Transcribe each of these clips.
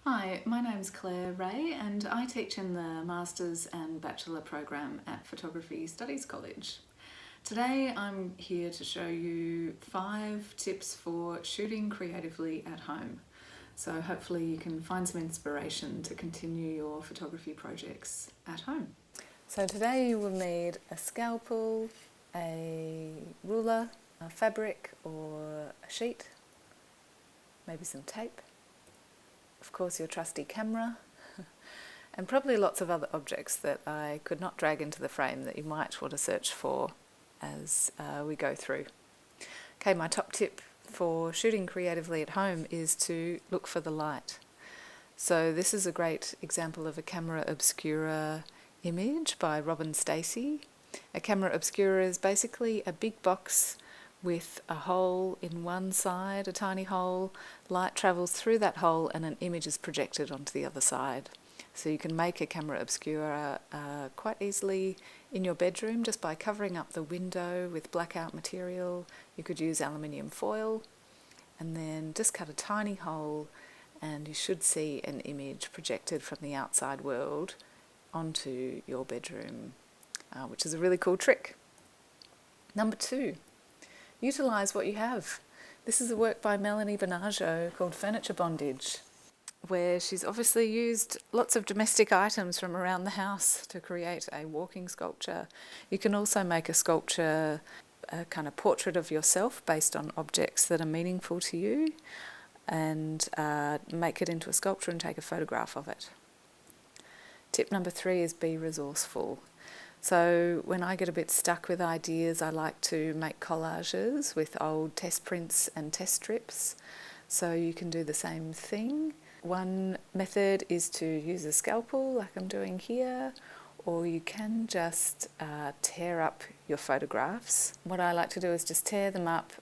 Hi, my name's Clare Rae and I teach in the Masters and Bachelor program at Photography Studies College. Today I'm here to show you 5 tips for shooting creatively at home. So hopefully you can find some inspiration to continue your photography projects at home. So today you will need a scalpel, a ruler, a fabric or a sheet, maybe some tape, of course your trusty camera, and probably lots of other objects that I could not drag into the frame that you might want to search for as we go through. Okay, my top tip for shooting creatively at home is to look for the light. So this is a great example of a camera Obscura image by Robin Stacey. A camera Obscura is basically a big box with a hole in one side, a tiny hole. Light travels through that hole and an image is projected onto the other side. So you can make a camera Obscura quite easily in your bedroom just by covering up the window with blackout material. You could use aluminium foil and then just cut a tiny hole and you should see an image projected from the outside world onto your bedroom, which is a really cool trick. Number 2. Utilise what you have. This is a work by Melanie Benaggio called Furniture Bondage, where she's obviously used lots of domestic items from around the house to create a walking sculpture. You can also make a sculpture, a kind of portrait of yourself based on objects that are meaningful to you, and make it into a sculpture and take a photograph of it. Tip number 3 is be resourceful. So when I get a bit stuck with ideas, I like to make collages with old test prints and test strips. So you can do the same thing. One method is to use a scalpel like I'm doing here, or you can just tear up your photographs. What I like to do is just tear them up,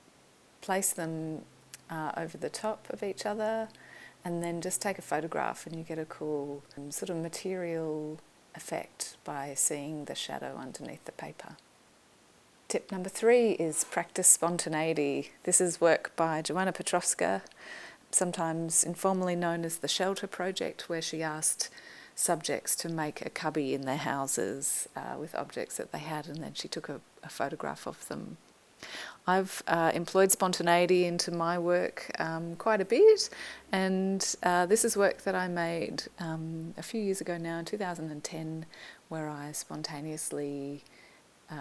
place them over the top of each other, and then just take a photograph and you get a cool sort of material effect by seeing the shadow underneath the paper. Tip number 3 is practice spontaneity. This is work by Joanna Petrovska, sometimes informally known as the Shelter Project, where she asked subjects to make a cubby in their houses with objects that they had, and then she took a photograph of them. I've employed spontaneity into my work quite a bit, and this is work that I made a few years ago now, in 2010, where I spontaneously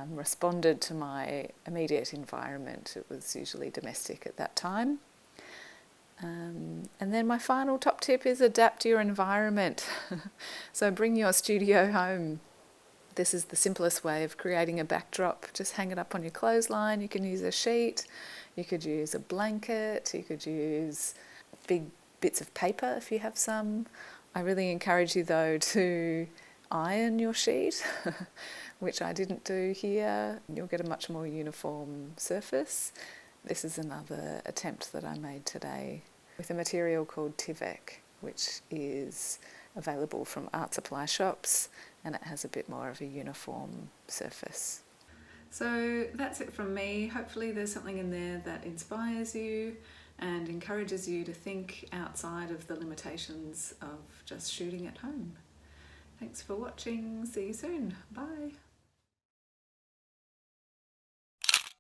responded to my immediate environment. It was usually domestic at that time. And then my final top tip is adapt your environment. So bring your studio home. This is the simplest way of creating a backdrop. Just hang it up on your clothesline. You can use a sheet, you could use a blanket, you could use big bits of paper if you have some. I really encourage you though to iron your sheet, which I didn't do here. You'll get a much more uniform surface. This is another attempt that I made today with a material called Tivek, which is available from art supply shops, and it has a bit more of a uniform surface. So that's it from me. Hopefully there's something in there that inspires you and encourages you to think outside of the limitations of just shooting at home. Thanks for watching. See you soon. Bye.